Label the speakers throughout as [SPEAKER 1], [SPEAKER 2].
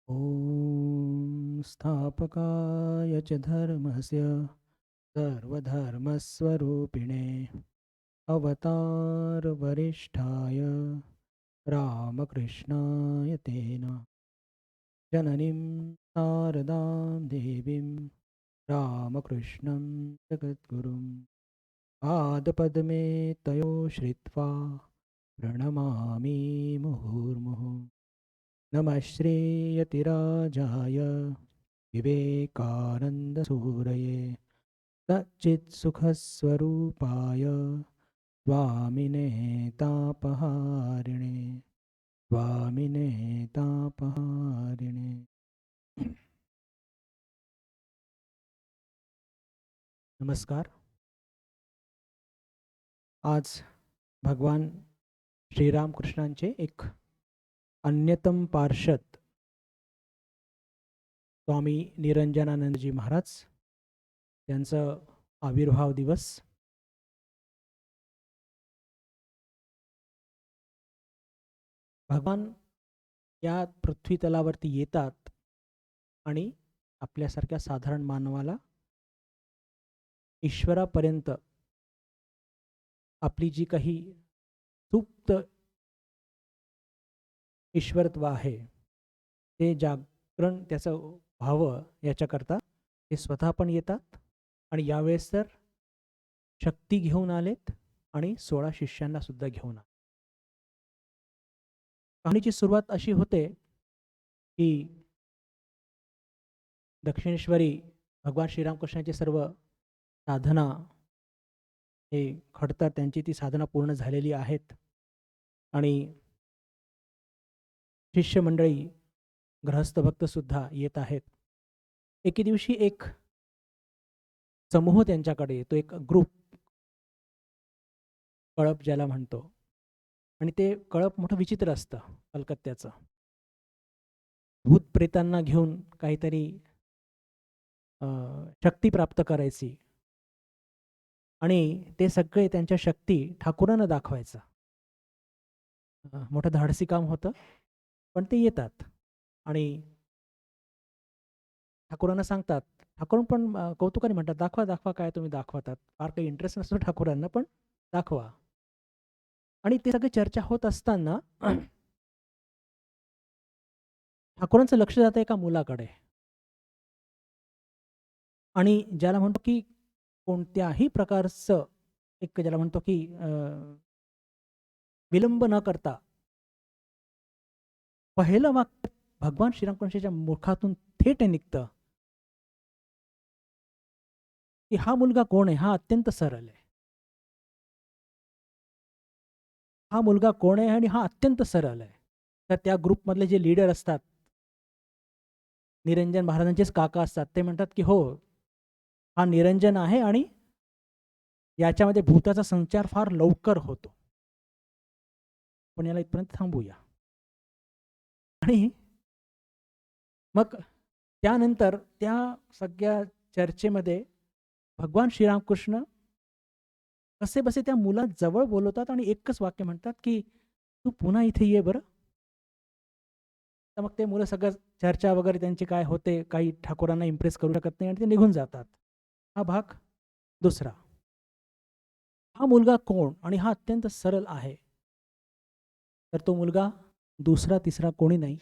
[SPEAKER 1] ॐ स्थापकाय च धर्मस्य सर्वधर्मस्वरूपिणे अवतारवरिष्ठाय रामकृष्णाय ते नमः। जननीं शारदां देवीं रामकृष्णं जगद्गुरुं पादपद्मे तयो श्रित्वा प्रणमामि मुहुर्मुहुः। नमः श्रीयतिराजाय विवेकानन्दसूरये सच्चित्सुखस्वरूपाय स्वामिने तापहारिणे स्वामिने तापहारिणे। नमस्कार. आज भगवान श्रीरामकृष्णांचे एक अन्यतम पार्षद स्वामी निरंजनानंदजी महाराज यांचा आविर्भाव दिवस. भगवान या पृथ्वी तलावरती येतात आणि आपल्यासारख्या साधारण मानवाला ईश्वरापर्यंत आपली जी काही सुप्त ईश्वरत्व आहे ते जागरण त्याचं व्हावं याच्याकरता ते स्वतः पण येतात आणि यावेळेस तर शक्ती घेऊन आलेत आणि 16 शिष्यांना सुद्धा घेऊन आले. कहाणीची सुरुवात अशी होते की दक्षिणेश्वरी भगवान श्रीरामकृष्णाची सर्व साधना हे खडतर त्यांची ती साधना पूर्ण झालेली आहेत आणि शिष्य मंडळी गृहस्थ भक्त सुद्धा येत आहेत. एके दिवशी एक समूह त्यांच्याकडे येतो, एक ग्रुप, कळप ज्याला म्हणतो. आणि ते कळप मोठं विचित्र असतं कलकत्त्याचं. भूत प्रेतांना घेऊन काहीतरी शक्ती प्राप्त करायची आणि ते सगळे त्यांच्या शक्ती ठाकूरांना दाखवायचं. मोठं धाडसी काम होतं, पण ते येतात आणि ठाकूरांना सांगतात. ठाकूर पण कौतुकाने म्हणतात, दाखवा दाखवा काय तुम्ही दाखवतात. फार काही इंटरेस्ट नसतो ठाकूरांना, पण दाखवा. आणि ते सगळे चर्चा होत असताना ठाकूरांचं लक्ष जातं एका मुलाकडे आणि ज्याला म्हणतो की कोणत्याही प्रकारचं एक ज्याला म्हणतो की विलंब न करता पहिलं वाक्य भगवान श्रीरामकृष्णाच्या मुखातून थेट निघतं की हा मुलगा कोण आहे? हा अत्यंत सरळ आहे. हा मुलगा कोण आहे आणि हा अत्यंत सरळ आहे. तर त्या ग्रुपमधले जे लीडर असतात, निरंजन महाराजांचेच काका असतात, ते म्हणतात की हो, हा निरंजन आहे आणि याच्यामध्ये भूताचा संचार फार लवकर होतो. पण याला इथपर्यंत थांबूया. आणि मग त्यानंतर त्या सगळ्या चर्चेमध्ये भगवान श्रीरामकृष्ण कसे बसे त्या मुलाजवळ बोलवतात आणि एकच वाक्य म्हणतात की तू पुन्हा इथे ये बरं. तर मग ते मुलं सगळं चर्चा वगैरे त्यांची काय होते, काही ठाकूरांना इम्प्रेस करू शकत नाही आणि ते निघून जातात. हा भाग दुसरा. हा मुलगा कोण आणि हा अत्यंत सरळ आहे. तर तो मुलगा दुसरा तिसरा कोणी नाही,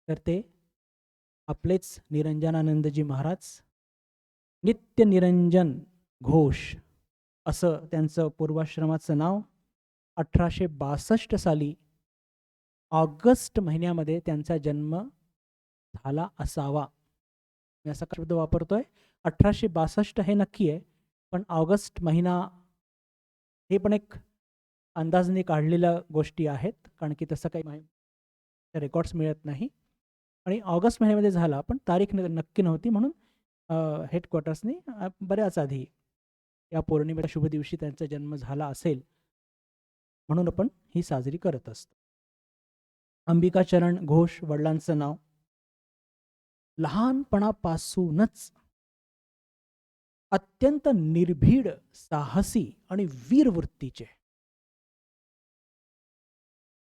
[SPEAKER 1] तर ते आपलेच निरंजनानंदजी महाराज, नित्य निरंजन घोष असं त्यांचं पूर्वाश्रमाचं नाव. 1862 साली ऑगस्ट महिन्यामध्ये त्यांचा जन्म झाला असावा. मी असा शब्द वापरतोय. 1862 हे नक्की आहे, पण ऑगस्ट महिना हे पण एक अंदाजाने काढलेल्या गोष्टी आहेत, कारण की तसं काही रेकॉर्ड्स मिळत नाही. आणि ऑगस्ट महिन्यामध्ये झाला, पण तारीख नक्की नव्हती, म्हणून हेडक्वार्टर्सनी बऱ्याच आधी या पौर्णिमेच्या शुभ दिवशी त्यांचा जन्म झाला असेल म्हणून आपण ही साजरी करत असतो. अंबिकाचरण घोष वडिलांचं नाव. लहानपणापासूनच अत्यंत निर्भीड, साहसी आणि वीरवृत्तीचे,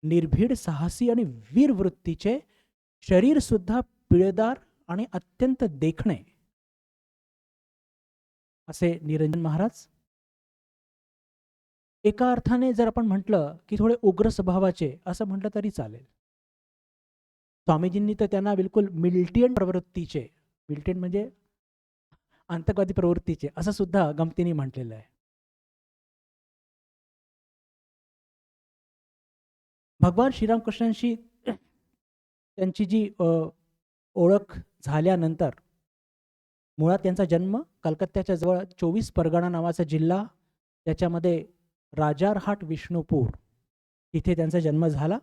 [SPEAKER 1] निर्भीड, साहसी आणि वीरवृत्तीचे शरीर सुद्धा पिळदार आणि अत्यंत देखणे असे निरंजन महाराज. एका अर्थाने जर आपण म्हटलं की थोडे उग्र स्वभावाचे असं म्हटलं तरी चालेल. स्वामीजींनी तर त्यांना बिलकुल मिल्टियन प्रवृत्तीचे, मिल्टियन म्हणजे आतंकवादी प्रवृत्तीचे असं सुद्धा गमतीने म्हटलेलं आहे. भगवान श्रीरामकृष्णांशी त्यांची जी ओळख झाल्यानंतर, मुळात त्यांचा जन्म कलकत्त्याच्या जवळ 24 परगणा नावाचा जिल्हा, त्याच्यामध्ये राजारहाट विष्णुपूर तिथे त्यांचा जन्म झाला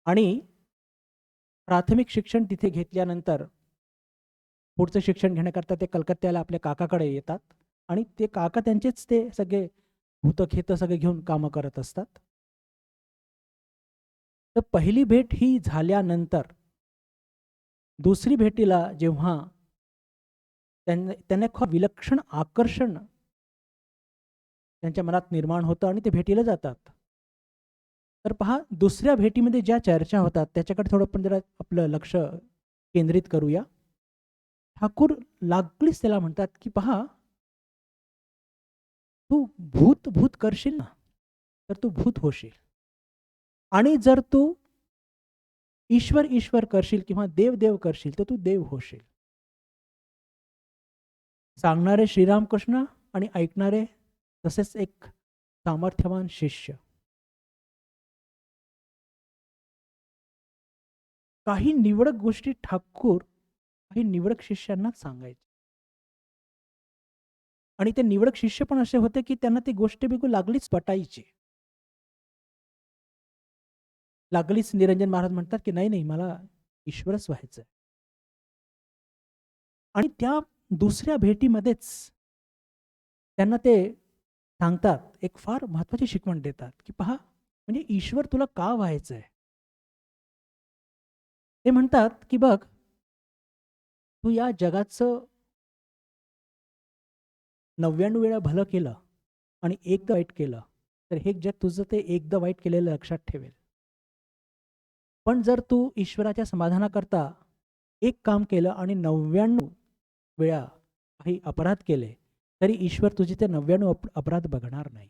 [SPEAKER 1] आणि प्राथमिक शिक्षण तिथे घेतल्यानंतर पुढचं शिक्षण घेण्याकरता ते कलकत्त्याला आपल्या काकाकडे येतात आणि ते काका त्यांचेच ते सगळे भूतखेत सगळे घेऊन कामं करत असतात. तर पहिली भेट ही झाल्यानंतर दुसरी भेटीला जेव्हा त्यांना खूप विलक्षण आकर्षण त्यांच्या मनात निर्माण होतं आणि ते भेटीला जातात. तर पहा, दुसऱ्या भेटीमध्ये ज्या चर्चा होतात त्याच्याकडे थोडं पण जरा आपलं लक्ष केंद्रित करूया. ठाकूर लागलीच त्याला म्हणतात की पहा, तू भूत भूत करशील ना तर तू भूत होशील, आणि जर तू ईश्वर ईश्वर करशील किंवा देव देव करशील तर तू देव होशील. सांगणारे श्रीरामकृष्ण आणि ऐकणारे तसेच एक सामर्थ्यवान शिष्य. काही निवडक गोष्टी ठाकूर काही निवडक शिष्यांना सांगायचे आणि ते निवडक शिष्य पण असे होते की त्यांना ती गोष्ट बिलकुल लागलीच पटायची. लागलीच निरंजन महाराज म्हणतात की नाही नाही, मला ईश्वरच व्हायचं. आणि त्या दुसऱ्या भेटीमध्येच त्यांना ते सांगतात, एक फार महत्वाची शिकवण देतात की पहा, म्हणजे ईश्वर तुला का व्हायचंय. ते म्हणतात की बघ, तू या जगाचं 99 वेळा भलं केलं आणि एकदा वाईट केलं तर हे जग तुझं ते एकदा वाईट केलेलं लक्षात ठेवेल. पण जर तू ईश्वराच्या समाधानाकरता एक काम केलं आणि 99 वेळा काही अपराध केले तरी ईश्वर तुझे ते 99 अपराध बघणार नाही.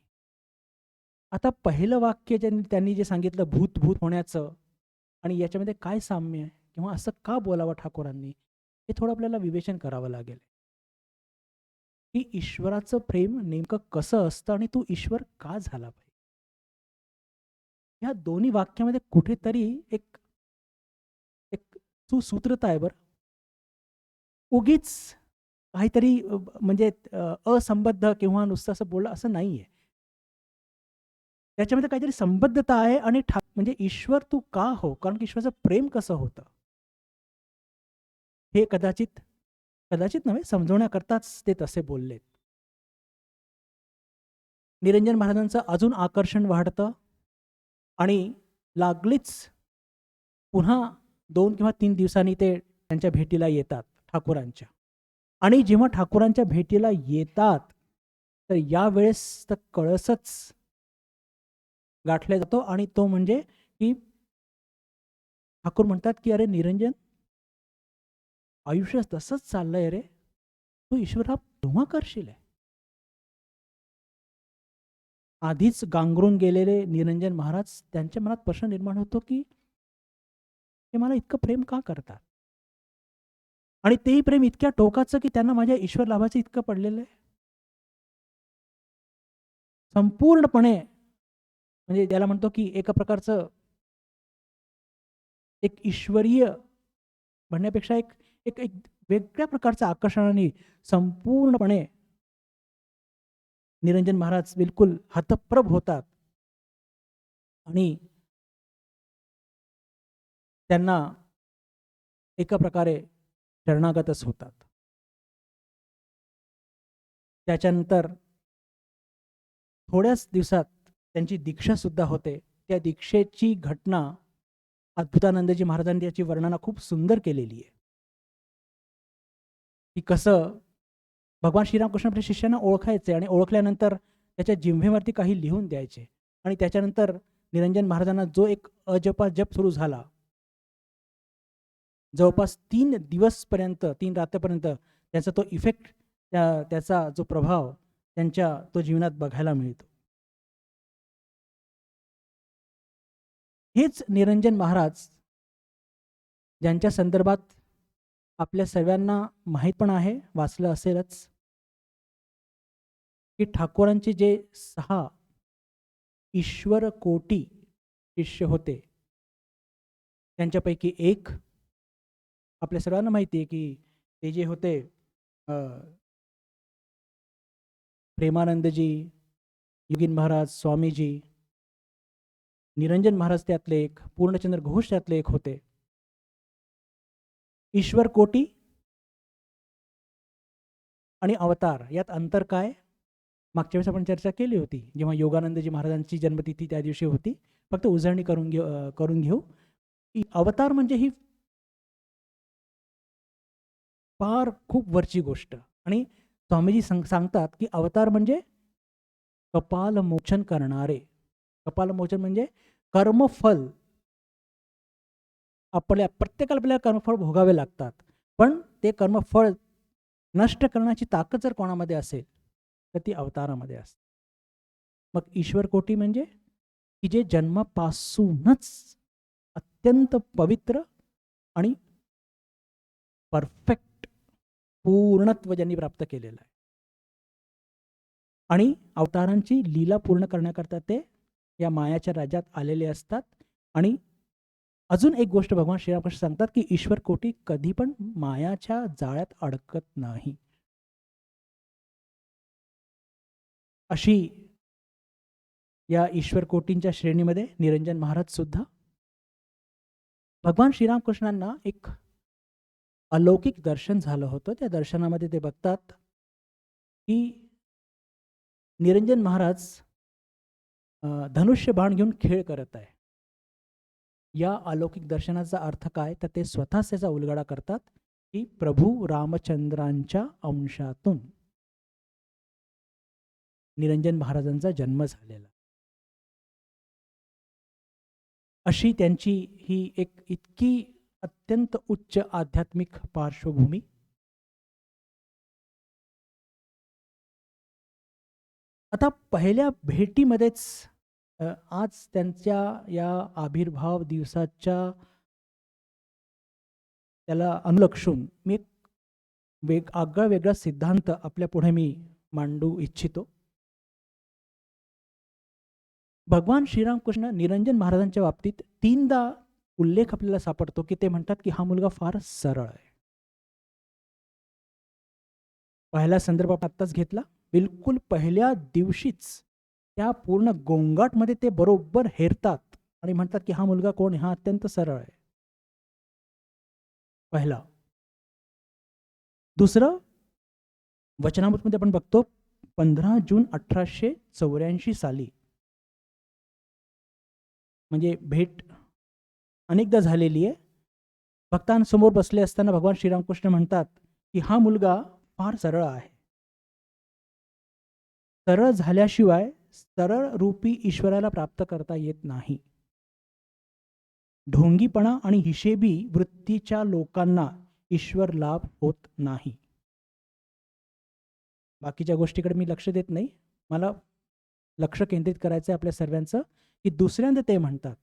[SPEAKER 1] आता पहिलं वाक्य त्यांनी जे सांगितलं भूत भूत होण्याचं, आणि याच्यामध्ये काय साम्य आहे किंवा असं का बोलावं ठाकूरांनी, हे थोडं आपल्याला विवेचन करावं लागेल की ईश्वराचं प्रेम नेमकं कसं असतं आणि तू ईश्वर का झाला पाहिजे. या दोन्ही वाक्यामध्ये कुठेतरी एक एक सुसूत्रता आहे बरं. उगीच काहीतरी म्हणजे असंबद्ध किंवा नुसतं असं बोललं असं नाहीये. त्याच्यामध्ये काहीतरी संबद्धता आहे आणि म्हणजे ईश्वर तू का हो, कारण की ईश्वराचं प्रेम कसं होतं हे कदाचित कदाचित नव्हे, समजवण्याकरताच ते तसे बोललेत. निरंजन महाराजांचं अजून आकर्षण वाढतं आणि लागलीच पुन्हा 2 किंवा 3 दिवसांनी ते त्यांच्या भेटीला येतात ठाकूरांच्या. आणि जेव्हा ठाकूरांच्या भेटीला येतात तर यावेळेस तर कळसच गाठला जातो आणि तो म्हणजे की ठाकूर म्हणतात की अरे निरंजन, आयुष्य तसंच चाललंय रे, तू ईश्वरा तेव्हा करशील. आधीच गांगरून गेलेले निरंजन महाराज, त्यांच्या मनात प्रश्न निर्माण होतो की ते मला इतकं प्रेम का करतात, आणि तेही प्रेम इतक्या टोकाचं की त्यांना माझ्या ईश्वर लाभाचं इतकं पडलेलं आहे. संपूर्णपणे म्हणजे त्याला म्हणतो की एका प्रकारचं एक ईश्वरीय म्हणण्यापेक्षा एक एक एक वेगळ्या प्रकारचं आकर्षणाने संपूर्णपणे निरंजन महाराज बिलकुल हतप्रभ होतात आणि त्यांना एका प्रकारे शरणागतच होतात. त्याच्यानंतर थोड्याच दिवसात त्यांची दीक्षा सुद्धा होते. त्या दीक्षेची घटना अद्भुतानंदजी महाराजांनी त्याची वर्णना खूप सुंदर केलेली आहे की कसं भगवान श्रीरामकृष्ण आपल्या शिष्यांना ओळखायचे आणि ओळखल्यानंतर त्याच्या जिव्हेवरती काही लिहून द्यायचे. आणि त्याच्यानंतर निरंजन महाराजांना जो एक अजपा जप सुरू झाला जवळपास 3 दिवसपर्यंत 3 रात्रीपर्यंत त्याचा तो इफेक्ट, त्याचा जो प्रभाव त्यांच्या तो जीवनात बघायला मिळतो. हेच निरंजन महाराज, ज्यांच्या संदर्भात आपल्या सर्वांना माहीत पण आहे, वाचलं असेलच, की ठाकूरांचे जे 6 ईश्वर कोटी शिष्य होते, त्यांच्यापैकी एक आपल्या सर्वांना माहिती आहे की ते जे होते प्रेमानंदजी, योगीन महाराज, स्वामीजी, निरंजन महाराज त्यातले एक, पूर्णचंद्र घोष त्यातले एक होते. ईश्वर कोटी आणि अवतार यात अंतर काय? मागच्या वेळेस आपण चर्चा केली होती, जेव्हा योगानंदजी महाराजांची जन्मतिथी त्या दिवशी होती. फक्त उजळणी करून घेऊ. अवतार म्हणजे ही फार खूप वरची गोष्ट. आणि स्वामीजी सांगतात की अवतार म्हणजे कपालमोचन करणारे. कपालमोचन म्हणजे कर्मफल, प्रत्येकाला आपल्याला कर्मफळ भोगावे लागतात, पण ते कर्मफळ नष्ट करण्याची ताकद जर कोणामध्ये असेल तर ती अवतारामध्ये असते. मग ईश्वर कोटी म्हणजे की जे जन्मापासूनच अत्यंत पवित्र आणि परफेक्ट पूर्णत्व ज्यांनी प्राप्त केलेलं आहे, आणि अवतारांची लीला पूर्ण करण्याकरता ते या मायाच्या राज्यात आलेले असतात. आणि अजून एक गोष्ट भगवान श्रीरामकृष्ण सांगतात की ईश्वर कोटी कधी पण मायाच्या जाळ्यात अडकत नाही. अशी या ईश्वर कोटींच्या श्रेणीमध्ये निरंजन महाराज सुद्धा. भगवान श्रीरामकृष्णांना एक अलौकिक दर्शन झालं होतं. त्या दर्शनामध्ये ते बघतात की निरंजन महाराज धनुष्य बाण घेऊन खेळ करत आहे. या अलौकिक दर्शनाचा अर्थ काय, तर ते स्वतःच त्याचा उलगडा करतात की प्रभू रामचंद्रांच्या अंशातून निरंजन महाराजांचा जन्म झालेला. अशी त्यांची ही एक इतकी अत्यंत उच्च आध्यात्मिक पार्श्वभूमी. आता पहिल्या भेटीमध्येच आज त्यांच्या या आविर्भाव दिवसाच्या त्याला अनुलक्षून मी एक आगळा वेगळा सिद्धांत आपल्या पुढे मी मांडू इच्छितो. भगवान श्रीरामकृष्ण निरंजन महाराजांच्या बाबतीत 3दा उल्लेख आपल्याला सापडतो की ते म्हणतात की हा मुलगा फार सरळ आहे. पहिला संदर्भ आपण आत्ताच घेतला. बिलकुल पहिल्या दिवशीच त्या पूर्ण गोंगाटमध्ये ते बरोबर हेरतात आणि म्हणतात की हा मुलगा कोण आहे, हा अत्यंत सरळ आहे. पहिला. दुसरं, वचनामृतमध्ये आपण बघतो 15 जून 1884 साली, म्हणजे भेट अनेकदा झालेली आहे. भक्तांसमोर बसले असताना भगवान श्रीरामकृष्ण म्हणतात की हा मुलगा फार सरळ आहे. सरळ झाल्याशिवाय सरळ रूपी ईश्वराला प्राप्त करता येत नाही. ढोंगीपणा आणि हिशेबी वृत्तीच्या लोकांना ईश्वर लाभ होत नाही. बाकीच्या गोष्टीकडे मी लक्ष देत नाही. मला लक्ष केंद्रित करायचं आहे आपल्या सर्वांचं की दुसऱ्यांदा ते म्हणतात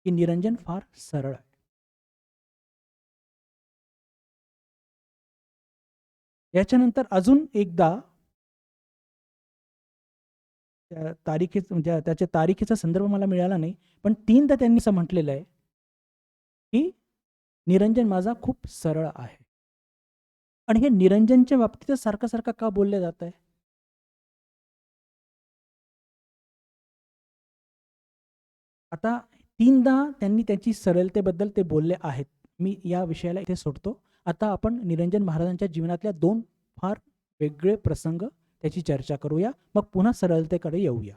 [SPEAKER 1] की निरंजन फार सरळ आहे. याच्यानंतर अजून एकदा तारीखेचं म्हणजे त्याच्या तारीखेचा संदर्भ मला मिळाला नाही, पण 3दा त्यांनी असं म्हटलेलं आहे की निरंजन माझा खूप सरळ आहे. आणि हे निरंजनच्या बाबतीत सारखं सारखं का बोलले जात आहे? आता 3दा त्यांनी त्याची सरळतेबद्दल ते बोलले आहेत. मी या विषयाला इथे सोडतो. आता आपण निरंजन महाराजांच्या जीवनातल्या 2 फार वेगळे प्रसंग त्याची चर्चा करूया. मग पुन्हा सरळतेकडे येऊया.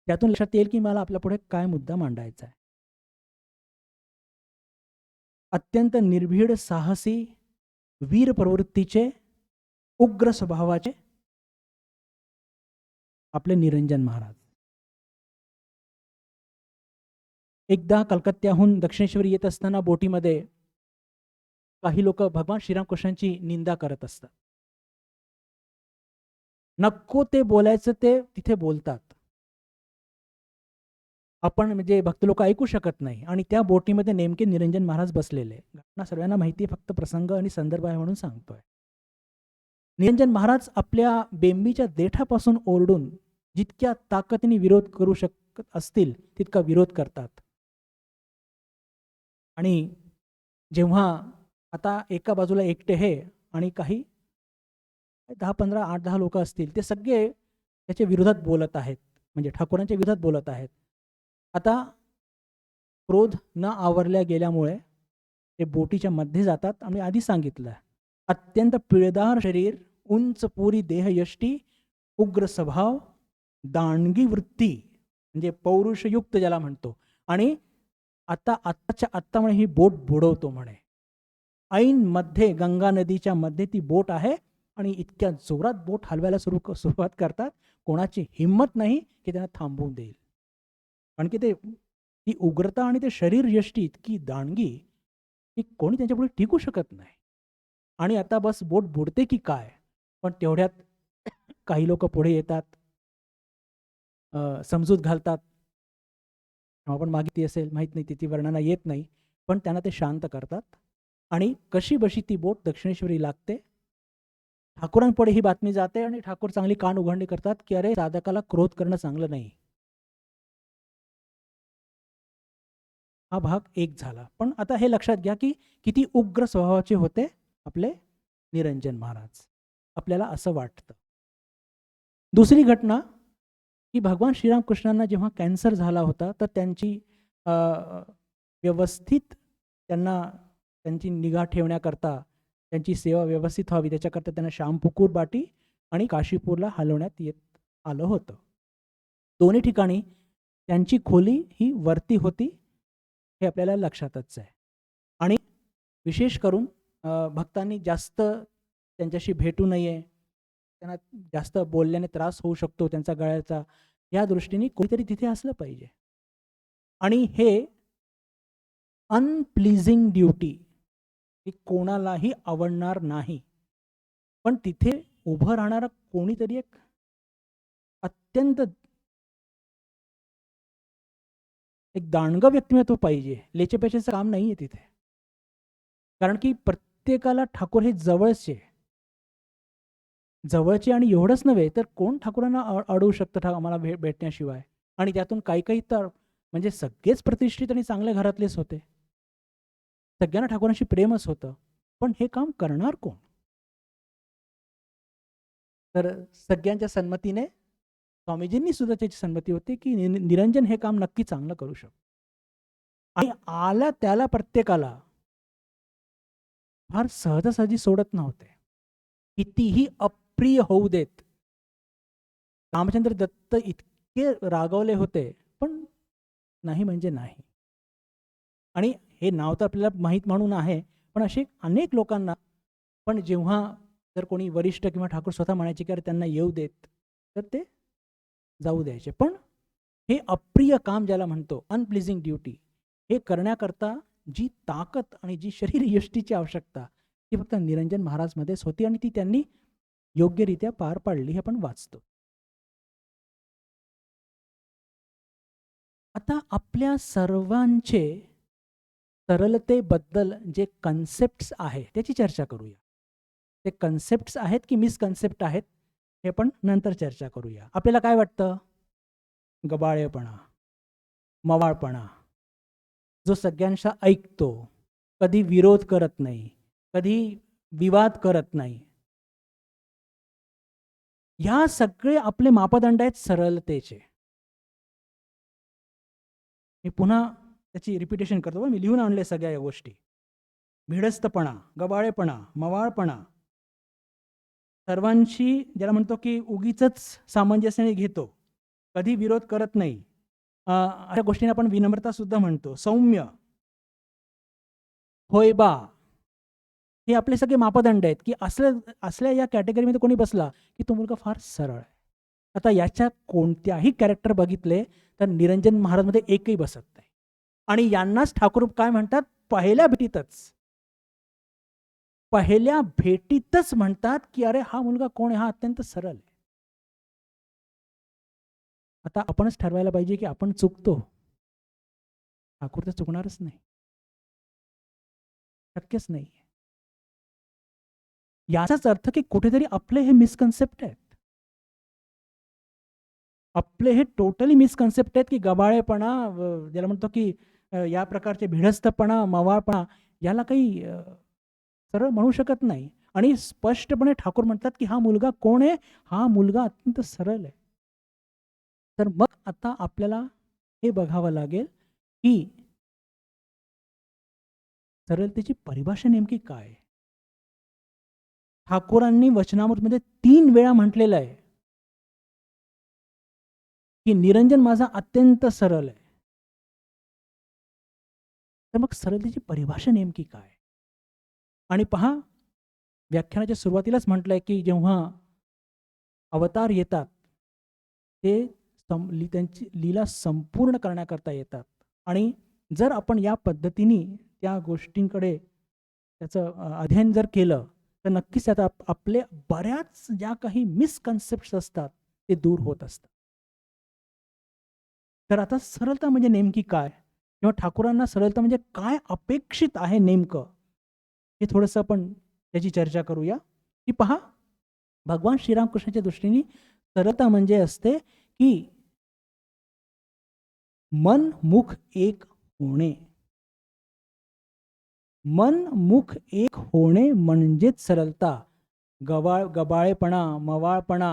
[SPEAKER 1] त्यातून लक्षात येईल की मला आपल्या पुढे काय मुद्दा मांडायचा आहे. अत्यंत निर्भीड, साहसी, वीर प्रवृत्तीचे, उग्र स्वभावाचे आपले निरंजन महाराज. एकदा कलकत्त्याहून दक्षिणेश्वरी येत असताना बोटीमध्ये काही लोक भगवान श्रीरामकृष्णांची निंदा करत असतात. नको ते बोलायचं ते तिथे बोलतात. आपण म्हणजे भक्त लोक ऐकू शकत नाही. आणि त्या बोटीमध्ये नेमके निरंजन महाराज बसलेले. घटना सर्वांना माहिती आहे, फक्त प्रसंग आणि संदर्भ आहे म्हणून सांगतोय. निरंजन महाराज आपल्या बेंबीच्या देठापासून ओरडून जितक्या ताकदीने विरोध करू शकत असतील तितका विरोध करतात. आणि जेव्हा आता एका बाजूला एकटे हे आणि काही 10-15 8-10 लोक असतील, ते सगळे त्याच्या विरोधात बोलत आहेत, म्हणजे ठाकूरांच्या विरोधात बोलत आहेत. आता क्रोध न आवरल्या गेल्यामुळे ते बोटीच्या मध्ये जातात. आणि आधी सांगितलं, अत्यंत पिळदार शरीर, उंच पुरी देहयष्टी, उग्र स्वभाव, दांडगी वृत्ती म्हणजे पौरुषयुक्त ज्याला म्हणतो. आणि आत्ताच्या आत्ता म्हणे ही बोट बुडवतो म्हणे. ऐन मध्ये गंगा नदीच्या मध्ये ती बोट आहे आणि इतक्या जोरात बोट हलवायला सुरुवात करतात, कोणाची हिंमत नाही की त्यांना थांबवून देईल. कारण की ती उग्रता आणि ते शरीर यष्टी इतकी दांडगी की कोणी त्यांच्यापुढे टिकू शकत नाही. आणि आता बस बोट बुडते की काय. पण तेवढ्यात काही लोक पुढे येतात, समजूत घालतात. आपण मागितली असेल माहीत नाही, तिथे वर्णना येत नाही, पण त्यांना ते शांत करतात. आणि कशी बशी ती बोट दक्षिणेश्वरी लागते. ठाकूरांपुढे ही बातमी जाते आणि ठाकूर चांगली कान उघडणी करतात की अरे, साधकाला क्रोध करणं चांगलं नाही. हा भाग एक झाला. पण आता हे लक्षात घ्या की किती उग्र स्वभावाचे होते आपले निरंजन महाराज, आपल्याला असं वाटतं. दुसरी घटना की भगवान श्रीरामकृष्णांना जेव्हा कॅन्सर झाला होता, तर त्यांची व्यवस्थित त्यांची निगा ठेवण्याकरता, त्यांची सेवा व्यवस्थित व्हावी त्याच्याकरता त्यांना श्यामपुकूर बाटी आणि काशीपूरला हलवण्यात येत आलं होतं. दोन्ही ठिकाणी त्यांची खोली ही वरती होती, हे आपल्याला लक्षातच आहे. आणि विशेष करून भक्तांनी जास्त त्यांच्याशी भेटू नये, त्यांना जास्त बोलल्याने त्रास होऊ शकतो त्यांचा गळ्याचा, या दृष्टीने कोणीतरी तिथे असलं पाहिजे. आणि हे अनप्लीजिंग ड्युटी ही कोणालाही आवडणार नाही. पण तिथे उभं राहणारा कोणीतरी एक अत्यंत एक दांडगं व्यक्तिमत्व पाहिजे. लेचेपेचेचं काम नाहीये तिथे. कारण की प्रत्येकाला ठाकूर हे जवळचे आणि एवढंच नव्हे तर कोण ठाकूरांना अडवू शकतं आम्हाला भेटण्याशिवाय. आणि त्यातून काही तर म्हणजे सगळेच प्रतिष्ठित आणि चांगल्या घरातलेच होते. सगळ्यांना ठाकूरांशी प्रेमच होतं. पण हे काम करणार कोण. तर सगळ्यांच्या संमतीने स्वामीजींनी सुद्धा त्याची संमती होती की निरंजन हे काम नक्की चांगलं करू शकतो. आणि आला त्याला प्रत्येकाला फार सहजासहजी सोडत नव्हते. कितीही अप्रिय होऊ देत. रामचंद्र दत्त इतके रागवले होते, पण नाही म्हणजे नाही. आणि हे नाव तर आपल्याला माहीत म्हणून आहे, पण असे अनेक लोकांना, पण जेव्हा जर कोणी वरिष्ठ किंवा ठाकूर स्वतः म्हणायचे की अरे त्यांना येऊ देत, तर ते जाऊ द्यायचे. पण हे अप्रिय काम ज्याला म्हणतो, अनप्लीजिंग ड्युटी, हे करण्याकरता जी ताकद आणि जी शरीर यष्टीची आवश्यकता ती फक्त निरंजन महाराज मध्येच होती आणि ती त्यांनी योग्यरित्या पार पाडली, हे आपण वाचतो. आता आपल्या सर्वांचे सरलतेबद्दल जे कन्सेप्ट्स आहे त्याची चर्चा करूया. ते कन्सेप्ट्स आहेत की मिसकन्सेप्ट आहेत हे पण नंतर चर्चा करूया. आपल्याला काय वाटतं? गबाळेपणा, मवाळपणा, जो सगळ्यांचा ऐकतो, कधी विरोध करत नाही, कधी विवाद करत नाही, ह्या सगळे आपले मापदंड आहेत सरलतेचे. मी पुन्हा त्याची रिपिटेशन करतो, मी लिहून आणले सगळ्या या गोष्टी. भिडस्तपणा, गबाळेपणा, मवाळपणा, सर्वांशी ज्याला म्हणतो की उगीच सामंजस्याने घेतो, कधी विरोध करत नाही, अशा गोष्टींना आपण विनम्रता सुद्धा म्हणतो. सौम्य, होय बा, हे आपले सगळे मापदंड आहेत की असल्या या कॅटेगरीमध्ये कोणी बसला की तो मुलगा फार सरळ आहे. आता याच्या कोणत्याही कॅरेक्टर बघितले तर निरंजन महाराजमध्ये एकही बसत नाही. आणि यांनाच ठाकूर काय म्हणतात, पहिल्या भेटीतच म्हणतात की अरे हा मुलगा कोण आहे, हा अत्यंत सरळ आहे. आता आपणच ठरवायला पाहिजे की आपण चुकतो, ठाकूर तर चुकणारच नाही, शक्यच नाही. याचाच अर्थ की कुठेतरी आपले हे मिसकन्सेप्ट आहेत, आपले हे टोटली मिसकन्सेप्ट आहेत की गबाळेपणा, ज्याला म्हणतो की या प्रकारचे भिडस्तपणा, मवाळपणा, याला काही सरळ म्हणू शकत नाही. आणि स्पष्टपणे ठाकूर म्हणतात की हा मुलगा कोण आहे, हा मुलगा अत्यंत सरळ आहे. तर मग आता आपल्याला हे बघावं लागेल की सरळतेची परिभाषा नेमकी काय. ठाकूरांनी वचनामृतमध्ये 3 वेळा म्हटलेलं आहे की निरंजन माझा अत्यंत सरळ आहे. तर मग सरळतेची परिभाषा नेमकी काय. आणि पहा, व्याख्यानाच्या सुरुवातीलाच म्हटलंय की जेव्हा अवतार येतात ते त्यांची लीला संपूर्ण करण्याकरता येतात. आणि जर आपण या पद्धतीने त्या गोष्टींकडे त्याचं अध्ययन जर केलं तर नक्कीच त्यात आपले बऱ्याच ज्या काही मिसकन्सेप्ट असतात ते दूर होत असतात. तर आता सरळता म्हणजे नेमकी काय, किंवा ठाकूरांना सरळता म्हणजे काय अपेक्षित आहे नेमकं, हे थोडंसं आपण त्याची चर्चा करूया. की पहा, भगवान श्रीरामकृष्णाच्या दृष्टीने सरळता म्हणजे असते की मन मुख एक होणे. मन मुख एक होणे म्हणजेच सरळता. गबाळेपणा, मवाळपणा,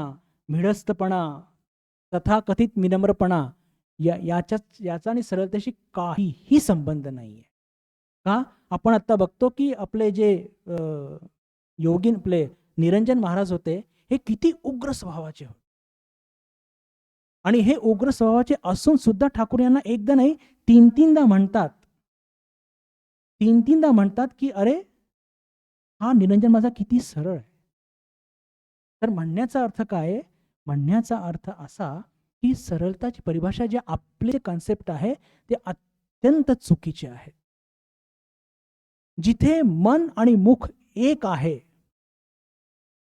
[SPEAKER 1] भिडस्तपणा, तथाकथित विनम्रपणा याचा आणि सरळतेशी काहीही संबंध नाहीये. का, आपण आता बघतो की आपले जे योगीन आपले निरंजन महाराज होते, हे किती उग्र स्वभावाचे होते. आणि हे उग्र स्वभावाचे असून सुद्धा ठाकूर यांना एकदा नाही 3-3दा म्हणतात, 3-3दा म्हणतात की अरे हा निरंजन माझा किती सरळ आहे. तर म्हणण्याचा अर्थ काय, म्हणण्याचा अर्थ असा की सरळताची परिभाषा जे आपले कन्सेप्ट आहे ते अत्यंत चुकीचे आहे. जिथे मन आणि मुख एक आहे,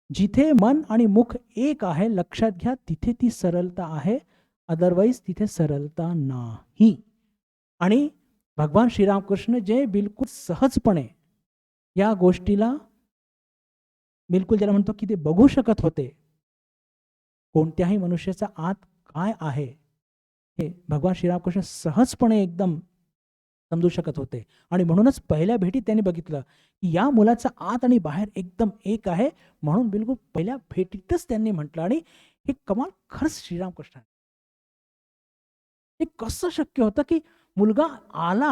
[SPEAKER 1] जिथे मन आणि मुख एक आहे, लक्षात घ्या तिथे ती सरळता आहे, अदरवाईज तिथे सरळता नाही. आणि भगवान श्रीरामकृष्ण जे बिलकुल सहजपणे या गोष्टीला बिलकुल ज्याला म्हणतो की ते बघू शकत होते, कोणत्याही मनुष्याचा आत काय आहे हे भगवान श्रीरामकृष्ण सहजपणे एकदम समजू शकत होते. आणि म्हणूनच पहिल्या भेटीत त्यांनी बघितलं की या मुलाचा आत आणि बाहेर एकदम एक आहे, म्हणून बिलकुल पहिल्या भेटीतच त्यांनी म्हटलं. आणि हे कमाल खरंच श्रीरामकृष्ण, हे कसं शक्य होतं की मुलगा आला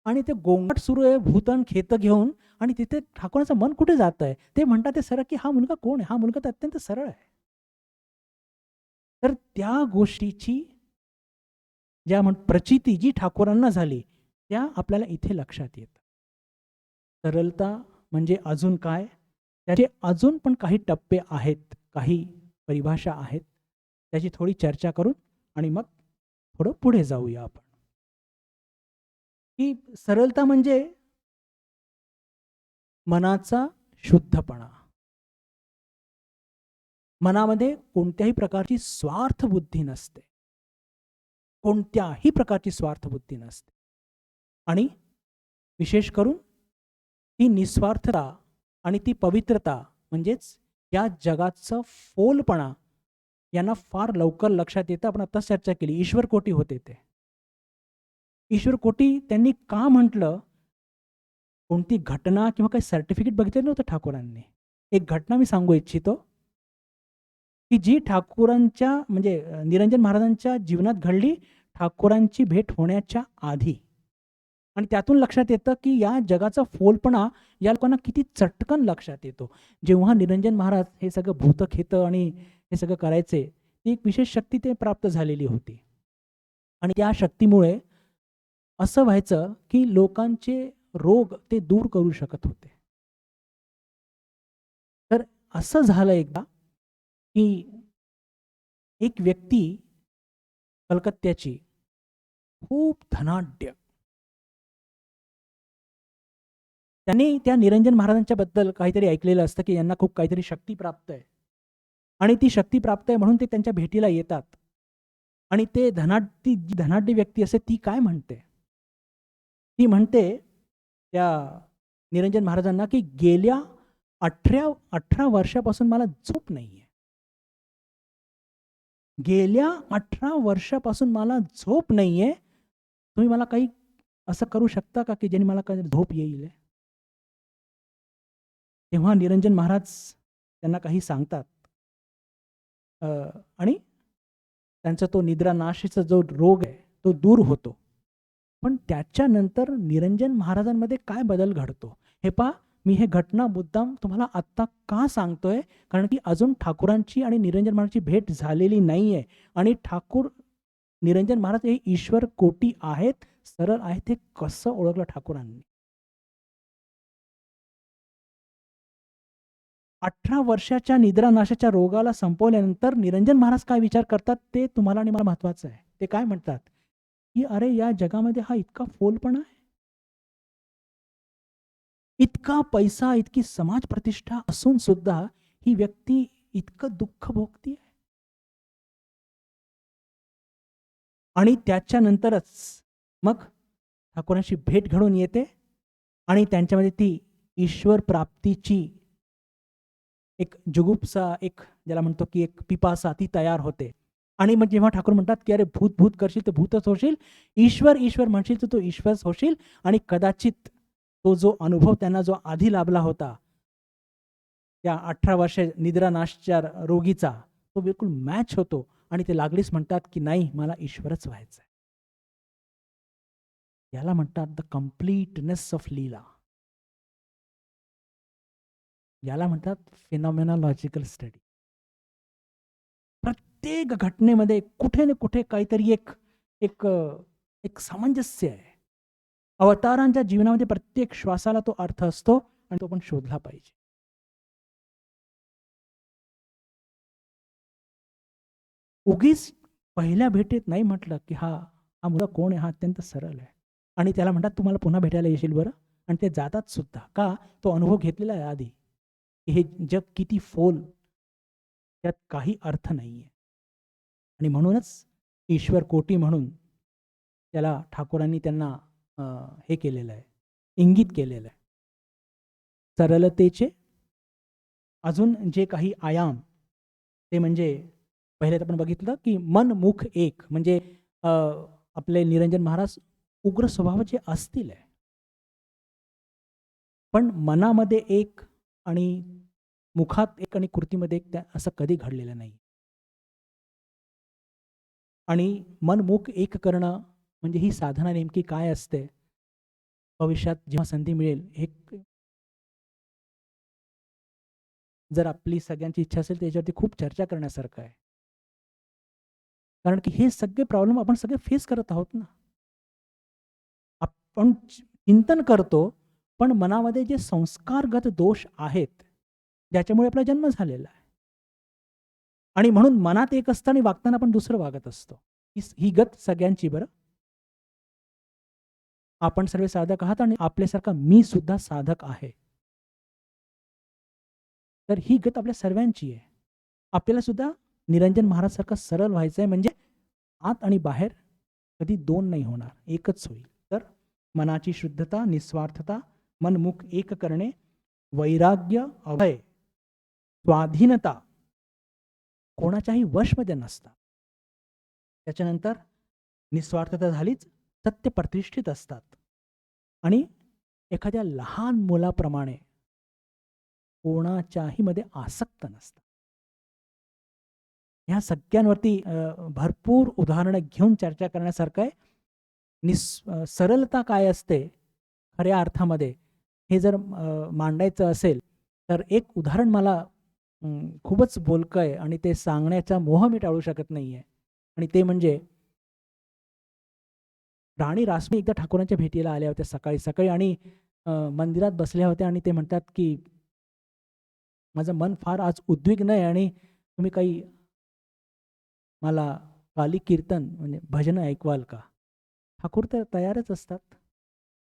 [SPEAKER 1] आणि ते गोंगाट सुरू आहे, भूतन खेत घेऊन, आणि तिथे ठाकूरांचं मन कुठे जात आहे, ते म्हणतात ते सरळ की हा मुलगा कोण आहे, हा मुलगा तर अत्यंत सरळ आहे. तर त्या गोष्टीची ज्या प्रचिती जी ठाकूरांना झाली त्या आपल्याला इथे लक्षात येतं. सरळता म्हणजे अजून काय, त्याचे अजून पण काही टप्पे आहेत, काही परिभाषा आहेत, त्याची थोडी चर्चा करून आणि मग थोडं पुढे जाऊया आपण. की सरळता म्हणजे मनाचा शुद्धपणा, मनामध्ये कोणत्याही प्रकारची स्वार्थ बुद्धी नसते, कोणत्याही प्रकारची स्वार्थ बुद्धी नसते. आणि विशेष करून ती निस्वार्थता आणि ती पवित्रता, म्हणजेच या जगाचं फोलपणा यांना फार लवकर लक्षात येतं. आपण आत्ताच चर्चा केली, ईश्वर कोटी होते ते. ईश्वर कोटी त्यांनी का म्हटलं, कोणती घटना किंवा काही सर्टिफिकेट बघितलं नव्हतं ठाकूरांनी. एक घटना मी सांगू इच्छितो की जी ठाकूरांच्या म्हणजे निरंजन महाराजांच्या जीवनात घडली ठाकूरांची भेट होण्याच्या आधी. आणि त्यातून लक्षात येतं की या जगाचा फोलपणा या लोकांना किती चटकन लक्षात येतो. जेव्हा निरंजन महाराज हे सगळं भूतखेतं आणि हे सगळं करायचे, ती एक विशेष शक्ती ते प्राप्त झालेली होती. आणि त्या शक्तीमुळे असं व्हायचं की लोकांचे रोग ते दूर करू शकत होते. तर असं झालं एकदा की एक व्यक्ती कलकत्त्याची, खूप धनाढ्य, त्यांनी त्या निरंजन महाराजांच्या बद्दल काहीतरी ऐकलेलं असतं की यांना खूप काहीतरी शक्ती प्राप्त आहे आणि ती शक्ती प्राप्त आहे म्हणून ते त्यांच्या भेटीला येतात. आणि ते जी धनाढ्य व्यक्ती असते ती काय म्हणते? ती म्हणते त्या निरंजन महाराजांना की गेल्या 18 वर्षापासून मला झोप नाहीये. गेल्या 18 वर्षापासून मला झोप नाहीये. तुम्ही मला काही असं करू शकता का की ज्याने मला काही झोप येईल? तेव्हा निरंजन महाराज त्यांना काही सांगतात. आणि त्यांचा तो निद्रानाशाचा जो रोग आहे तो दूर होतो. पण त्याच्यानंतर निरंजन महाराजांमध्ये काय बदल घडतो हे पहा. मी हे घटना मुद्दाम तुम्हाला आत्ता का सांगतोय, कारण की अजून ठाकूरांची आणि निरंजन महाराजांची भेट झालेली नाहीये आणि ठाकूर निरंजन महाराज हे ईश्वर कोटी आहेत, सरळ आहेत, हे कसं ओळखलं ठाकूरांनी? 18 वर्षाच्या निद्रानाशाच्या रोगाला संपवल्यानंतर निरंजन महाराज काय विचार करतात ते तुम्हाला आणि मला महत्वाचं आहे. ते काय म्हणतात की अरे या जगामध्ये हा इतका फोलपणा आहे, इतका पैसा, इतकी समाज प्रतिष्ठा असून सुद्धा ही व्यक्ती इतकं दुःख भोगतीये. आणि त्याच्यानंतरच मग ठाकूरांशी भेट घडून येते आणि त्यांच्यामध्ये ती ईश्वर प्राप्तीची एक जुगुप्सा, एक ज्याला म्हणतो की एक पिपासा ती तयार होते. आणि मग जेव्हा ठाकूर म्हणतात की अरे भूत भूत करशील तर भूतच होशील, ईश्वर ईश्वर म्हणशील तर तो ईश्वरच होशील. आणि कदाचित तो जो अनुभव त्यांना जो आधी लाभला होता त्या 18 वर्ष निद्रानाशच्या रोगीचा, तो बिलकुल मॅच होतो आणि ते लागलीच म्हणतात की नाही मला ईश्वरच व्हायचंय. याला म्हणतात द कम्प्लीटनेस ऑफ लीला. याला म्हणतात फिनॉमेनॉलॉजिकल स्टडी. प्रत्येक घटनेमध्ये कुठे ना कुठे काहीतरी एक एक एक सामंजस्य आहे. अवतारांच्या जीवनामध्ये प्रत्येक श्वासाला तो अर्थ असतो आणि तो पण शोधला पाहिजे. उगीच पहिल्या भेटीत नाही म्हटलं की हा हा मुलगा कोण आहे, हा अत्यंत सरळ आहे आणि त्याला म्हणतात तुम्हाला पुन्हा भेटायला येशील बरं, आणि ते जातात सुद्धा. का? तो अनुभव घेतलेला आहे आधी की हे जग किती फोल, त्यात काही अर्थ नाहीये. आणि म्हणूनच ईश्वर कोटी म्हणून त्याला ठाकूरांनी त्यांना हे केलेलं आहे, इंगित केलेलं आहे. सरलतेचे अजून जे काही आयाम ते म्हणजे पहिले आपण बघितलं की मन मुख एक, म्हणजे आपले निरंजन महाराज उग्र स्वभावाचे असतील आहे, पण मनामध्ये एक आणि मुखात एक आणि कृतीमध्ये एक असं कधी घडलेलं नाही. आणि मन मुख एक करणं म्हणजे ही साधना नेमकी काय असते, भविष्यात जेव्हा संधी मिळेल हे जर आपली सगळ्यांची इच्छा असेल त्याच्यावरती खूप चर्चा करण्यासारखं आहे. कारण की हे सगळे प्रॉब्लेम आपण सगळे फेस करत आहोत ना. आपण चिंतन करतो, पण मनामध्ये जे संस्कारगत दोष आहेत ज्याच्यामुळे आपला जन्म झालेला आहे आणि म्हणून मनात एक असतं आणि वागताना आपण दुसरं वागत असतो. ही गत सगळ्यांची. बरं, आपण सर्व साधक आहात आणि आपल्यासारखा मी सुद्धा साधक आहे. तर ही गत आपल्या सर्वांची आहे. आपल्याला सुद्धा निरंजन महाराज सारखं सरळ व्हायचं आहे, म्हणजे आत आणि बाहेर कधी दोन नाही होणार, एकच होईल. तर मनाची शुद्धता, निस्वार्थता, मनमुख एक करणे, वैराग्य, अभय, स्वाधीनता, कोणाच्याही वशमध्ये नसतात. त्याच्यानंतर निस्वार्थता झालीच, सत्य प्रतिष्ठित असतात आणि एखाद्या लहान मुलाप्रमाणे कोणाच्याही मध्ये आसक्त नसतात. ह्या सगळ्यांवरती भरपूर उदाहरणं घेऊन चर्चा करण्यासारखं आहे. सरलता काय असते खऱ्या अर्थामध्ये हे जर मांडायचं असेल तर एक उदाहरण मला खूपच बोलकं आहे आणि ते सांगण्याचा मोह मी टाळू शकत नाहीये. आणि ते म्हणजे राणी रासमी एकदा ठाकूरांच्या भेटीला आल्या होत्या सकाळी सकाळी आणि मंदिरात बसल्या होत्या आणि ते म्हणतात की माझं मन फार आज उद्विग्न आहे आणि तुम्ही काही मला काली कीर्तन म्हणजे भजन ऐकवाल का? ठाकूर तर तयारच असतात.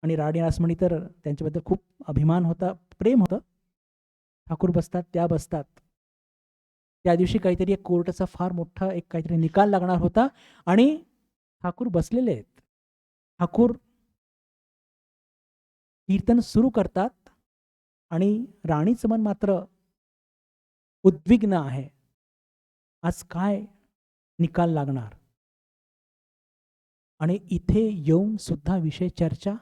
[SPEAKER 1] आणि राणी रासमणी तर त्यांच्याबद्दल खूप अभिमान होता, प्रेम होतं. ठाकूर बसतात, त्या बसतात. त्या दिवशी काहीतरी एक कोर्टाचा फार मोठा एक काहीतरी निकाल लागणार होता आणि ठाकूर बसलेले आहेत. ठाकूर कीर्तन सुरू करतात आणि राणीचं मन मात्र उद्विग्न आहे. आज काय निकाल लागणार? आणि इथे येऊन सुद्धा विषय चर्चा.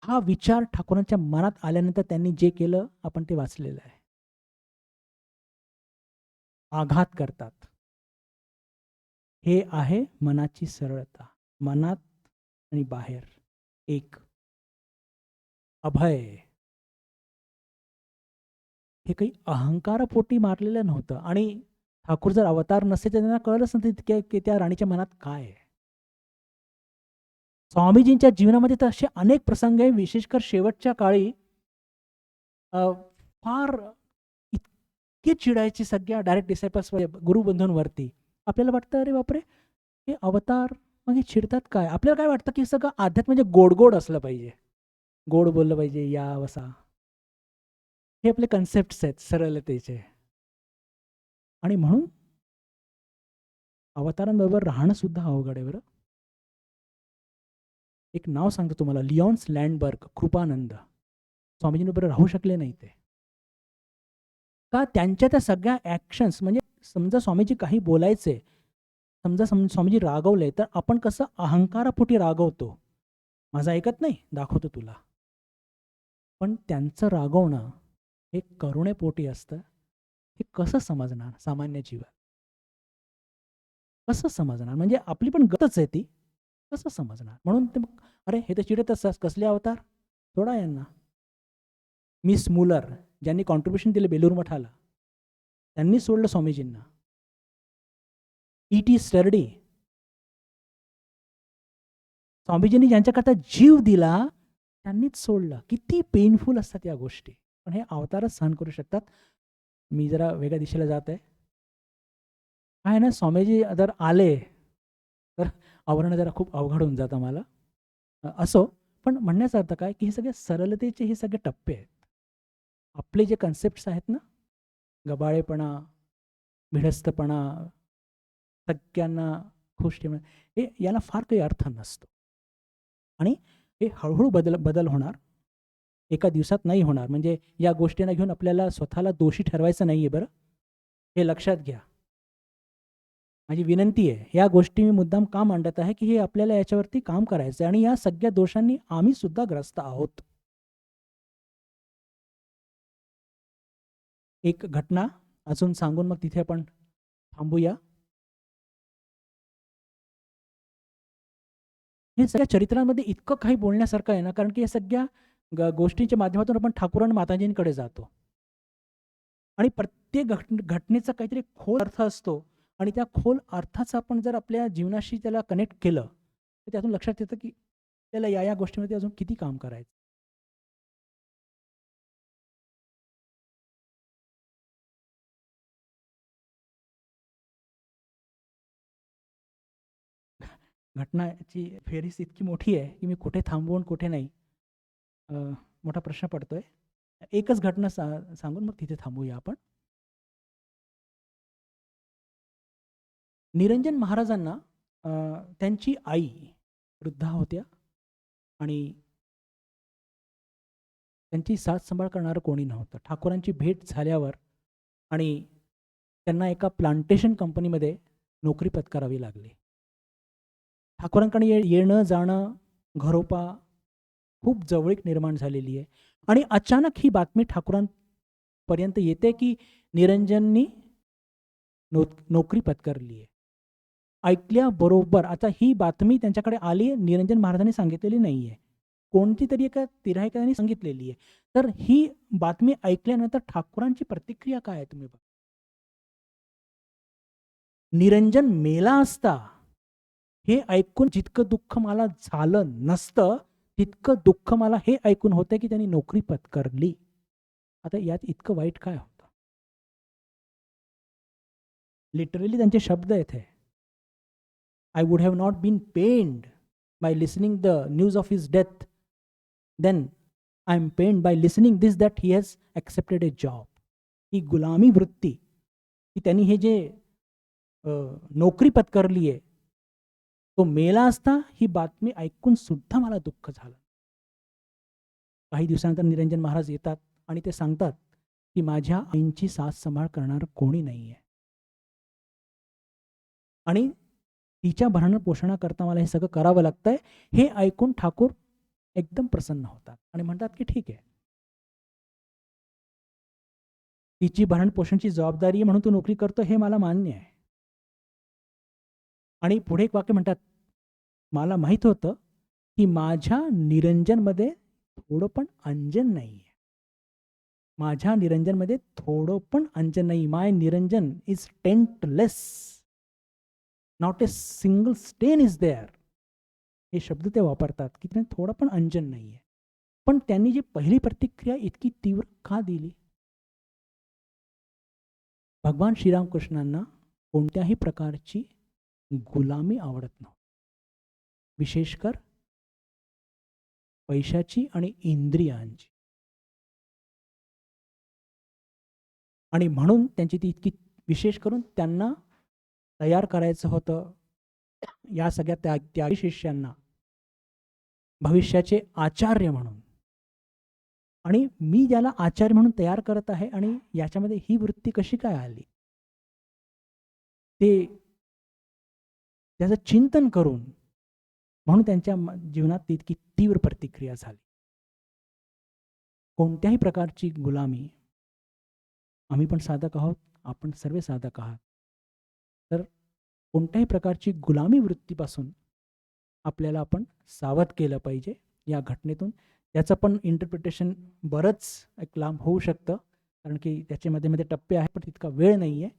[SPEAKER 1] हा विचार ठाकूरांच्या मनात आल्यानंतर त्यांनी जे केलं आपण ते वाचलेलं आहे. आघात करतात. हे आहे मनाची सरळता. मनात आणि बाहेर एक अभय. हे काही अहंकारापोटी मारलेलं नव्हतं आणि ठाकूर जर अवतार नसते तर त्यांना कळलंच नसतं की त्या राणीच्या मनात काय आहे. स्वामीजींच्या जीवनामध्ये तर असे अनेक प्रसंग आहे, विशेषकर शेवटच्या काळी फार इतके चिडायचे सगळ्या डायरेक्ट डिसायपल्स गुरुबंधूंवरती. आपल्याला वाटतं अरे बापरे, हे अवतार मग हे चिडतात काय? आपल्याला काय वाटतं की सगळं अध्यात्म म्हणजे गोड गोड असलं पाहिजे, गोड बोललं पाहिजे, या वसा. हे आपले कन्सेप्ट्स आहेत सरळतेचे. आणि म्हणून अवतारांबरोबर राहणं सुद्धा अवघड आहे बरं. एक नाव सांगतो तुम्हाला, लिओन्स लँडबर्ग, कृपानंद. स्वामीजींबरोबर राहू शकले नाही ते. का? त्यांच्या त्या सगळ्या ॲक्शन्स, म्हणजे समजा स्वामीजी काही बोलायचे, समजा स्वामीजी रागवले, तर आपण कसं अहंकारापोटी रागवतो, माझं ऐकत नाही, दाखवतो तुला. पण त्यांचं रागवणं हे करुणेपोटी असतं. हे कसं समजणार सामान्य जीवन? कसं समजणार? म्हणजे आपली पण गतच आहे ती, कसं समजणार? म्हणून ते अरे हे तर चिडत असतात, कसले अवतार, थोडा यांना. मिस मुलर ज्यांनी कॉन्ट्रीब्युशन दिले बेलूर मठाला, त्यांनी सोडलं स्वामीजींना. E.T. स्टर्डी, स्वामीजींनी ज्यांच्याकरता जीव दिला त्यांनीच सोडलं. किती पेनफुल असतात या गोष्टी, पण हे अवतारच सहन करू शकतात. मी जरा वेगळ्या दिशेला जात आहे. काय ना, स्वामीजी जर आले तर आवरणं जरा खूप अवघड होऊन जातं मला. असो, पण म्हणण्याचा अर्थ काय की हे सगळे सरलतेचे हे सगळे टप्पे आहेत. आपले जे कन्सेप्ट्स आहेत ना, गबाळेपणा, भिडस्तपणा, सगळ्यांना खुश ठेवणं, हे याला फार काही अर्थ नसतो. आणि हे हळूहळू बदल होणार, एका दिवसात नाही होणार. म्हणजे या गोष्टींना घेऊन आपल्याला स्वतःला दोषी ठरवायचं नाही आहे बरं, हे लक्षात घ्या. माझी विनंती आहे. या गोष्टी मी मुद्दाम का मांडत आहे की हे आपल्याला याच्यावरती काम करायचं आहे आणि या सगळ्या दोषांनी आम्ही सुद्धा ग्रस्त आहोत. एक घटना अजून सांगून मग तिथे आपण थांबूया. हे सगळ्या चरित्रांमध्ये इतकं काही बोलण्यासारखं आहे ना, कारण की या सगळ्या गोष्टींच्या माध्यमातून आपण ठाकूर आणि माताजींकडे जातो आणि प्रत्येक घटनेचा काहीतरी खोल अर्थ असतो आणि त्या खोल अर्थाचं आपण जर आपल्या जीवनाशी त्याला कनेक्ट केलं तर त्यातून लक्षात येतं की त्याला या गोष्टीमध्ये अजून किती काम करायचं. घटनाची फेरीस इतकी मोठी आहे की मी कुठे थांबवून कुठे नाही, मोठा प्रश्न पडतोय. एकच घटना सांगून मग तिथे थांबूया आपण. निरंजन महाराजांना त्यांची आई वृद्धा होत्या आणि त्यांची साथ संभाळ करणारं कोणी नव्हतं. ठाकूरांची भेट झाल्यावर आणि त्यांना एका प्लांटेशन कंपनीमध्ये नोकरी पत्करावी लागली. ठाकूरांकडे येणं जाणं, घरोपा खूप जवळीक निर्माण झालेली आहे आणि अचानक ही बातमी ठाकूरांपर्यंत येते की निरंजननी नोकरी पत्करली आहे. ऐकल्याबरोबर, आता ही बातमी त्यांच्याकडे आली, निरंजन महाराजांनी सांगितलेली नाही आहे, कोणती तरी एका तिरायकाने सांगितलेली आहे. तर ही बातमी ऐकल्यानंतर ठाकूरांची प्रतिक्रिया काय आहे तुम्ही बघा. निरंजन मेला असता हे ऐकून जितकं दुःख मला झालं नसतं तितकं दुःख मला हे ऐकून होतं की त्यांनी नोकरी पत्करली. आता यात इतकं वाईट काय होतं? लिटरली त्यांचे शब्द आहेत हे, I would have not been pained by listening the news of his death, then I am pained by listening this that he has accepted a job. ही गुलामी वृत्ती, की त्यांनी हे जे नोकरी पत्करली आहे, तो मेला असता ही बातमी ऐकून सुद्धा मला दुःख झालं. काही दिवसानंतर निरंजन महाराज येतात आणि ते सांगतात की माझ्या आईंची साथ संभाळ करणार कोणी नाहीये आणि तिच्या भरण पोषणाकरता मला हे सगळं करावं लागतंय. हे ऐकून ठाकूर एकदम प्रसन्न होतात आणि म्हणतात की ठीक आहे, तिची भरण पोषणाची जबाबदारी म्हणून तू नोकरी करतो हे मला मान्य आहे. आणि पुढे एक वाक्य म्हणतात, मला माहित होतं की माझ्या निरंजनमध्ये थोडं पण अंजन नाहीये. माझ्या निरंजनमध्ये थोडं पण अंजन नाही. My Niranjan is taintless, not a single stain is there. हे शब्द ते वापरतात की त्यांना थोडं पण अंजन नाहीये. पण त्यांनी जी पहिली प्रतिक्रिया इतकी तीव्र का दिली? भगवान श्रीरामकृष्णांना कोणत्याही प्रकारची गुलामी आवडत नव्हती, विशेषकर पैशाची आणि इंद्रियांची. आणि म्हणून त्यांची ती इतकी, विशेष करून त्यांना तयार करायचं होतं या सगळ्या त्यागी शिष्यांना भविष्याचे आचार्य म्हणून. आणि मी ज्याला आचार्य म्हणून तयार करत आहे आणि याच्यामध्ये ही वृत्ती कशी काय आली, ते त्याचं चिंतन करून म्हणून त्यांच्या जीवनात इतकी तीव्र प्रतिक्रिया झाली. कोणत्याही प्रकारची गुलामी, आम्ही पण साधक आहोत, आपण सर्व साधक आहात, तर कोणत्याही प्रकारची गुलामी वृत्तीपासून आपल्याला आपण सावध केलं पाहिजे. या घटनेतून त्याचं पण इंटरप्रिटेशन बरंच एक लांब होऊ शकतं, कारण की त्याच्यामध्ये मध्ये टप्पे आहेत, पण तितका वेळ नाही आहे.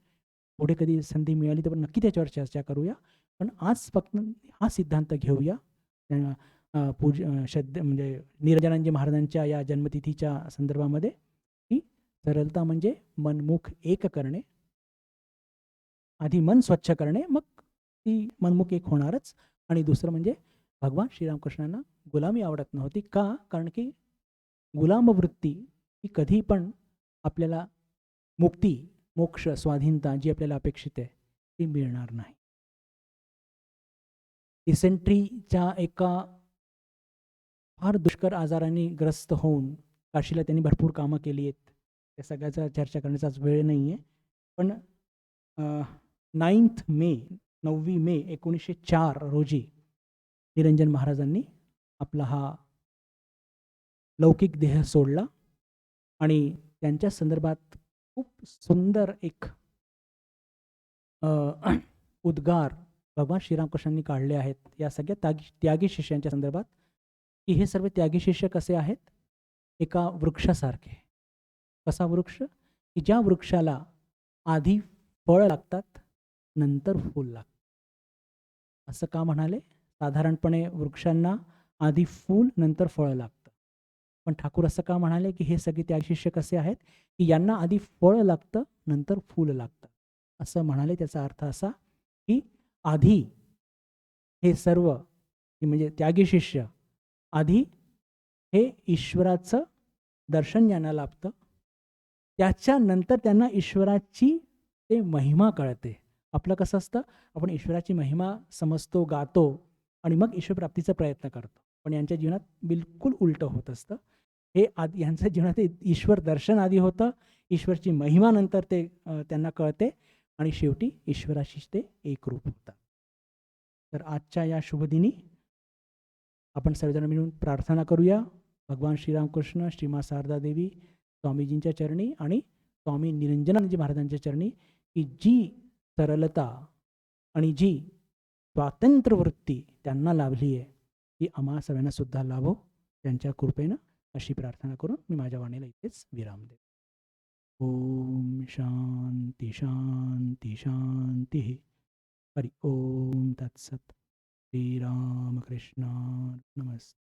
[SPEAKER 1] पुढे कधी संधी मिळाली तर नक्की त्याच्यावर चर्चा करूया. पण आज फक्त हा सिद्धांत घेऊया म्हणजे निरंजनानंद महाराजांच्या या जन्मतिथीच्या संदर्भामध्ये, की सरलता म्हणजे मनमुख एक करणे. आधी मन स्वच्छ करणे, मग ती मनमुख एक होणारच. आणि दुसरं म्हणजे भगवान श्रीरामकृष्णांना गुलामी आवडत नव्हती. का? कारण की गुलाम वृत्ती ही कधी पण आपल्याला मुक्ती, मोक्ष, स्वाधीनता जी आपल्याला अपेक्षित आहे ती मिळणार नाही. डिसेंट्रीच्या एका फार दुष्कर आजाराने ग्रस्त होऊन काशीला त्यांनी भरपूर कामं केली आहेत. त्या सगळ्याचा चर्चा करण्याचाच वेळ नाही आहे. पण 9 मे 1904 रोजी निरंजन महाराजांनी आपला हा लौकिक देह सोडला आणि त्यांच्या संदर्भात खूप सुंदर एक उद्गार भगवान श्रीरामकृष्णांनी काढले आहेत या सगळ्या त्यागी शिष्यांच्या संदर्भात, की हे सर्व त्यागी शिष्य कसे आहेत? एका वृक्षासारखे. कसा वृक्ष? की ज्या वृक्षाला आधी फळ लागतात, नंतर फूल लागतात. असं का म्हणाले? साधारणपणे वृक्षांना आधी फूल नंतर फळ लागतं. पण ठाकूर असं का म्हणाले की हे सगळे त्यागी शिष्य कसे आहेत, की यांना आधी फळ लागतं नंतर फूल लागतं. असं म्हणाले. त्याचा अर्थ असा की आधी हे सर्व म्हणजे त्यागी शिष्य आधी हे ईश्वराचं दर्शन ज्यांना लाभतं, त्याच्यानंतर त्यांना ईश्वराची ते महिमा कळते. आपलं कसं असतं, आपण ईश्वराची महिमा समजतो, गातो आणि मग ईश्वरप्राप्तीचा प्रयत्न करतो. पण यांच्या जीवनात बिलकुल उलटं होत असतं. हे आधी यांच्या जीवनात ईश्वर दर्शन आधी होतं, ईश्वरची महिमा नंतर ते त्यांना कळते आणि शेवटी ईश्वराशी ते एकरूप होतात. तर आजच्या या शुभदिनी आपण सर्वजण मिळून प्रार्थना करूया. भगवान श्रीरामकृष्ण, श्रीमा शारदा देवी, स्वामीजींच्या चरणी आणि स्वामी निरंजनानंदजी महाराजांच्या चरणी, की जी सरलता आणि जी स्वातंत्र्य वृत्ती त्यांना लाभली आहे ती आम्हा सर्वांना सुद्धा लाभो त्यांच्या कृपेनं, अशी प्रार्थना करून मी माझ्या वाणीला इथेच विराम देतो. ओम शांती शांती शांती. हरि ओम तत्सत. श्रीरामकृष्ण नमस्ते.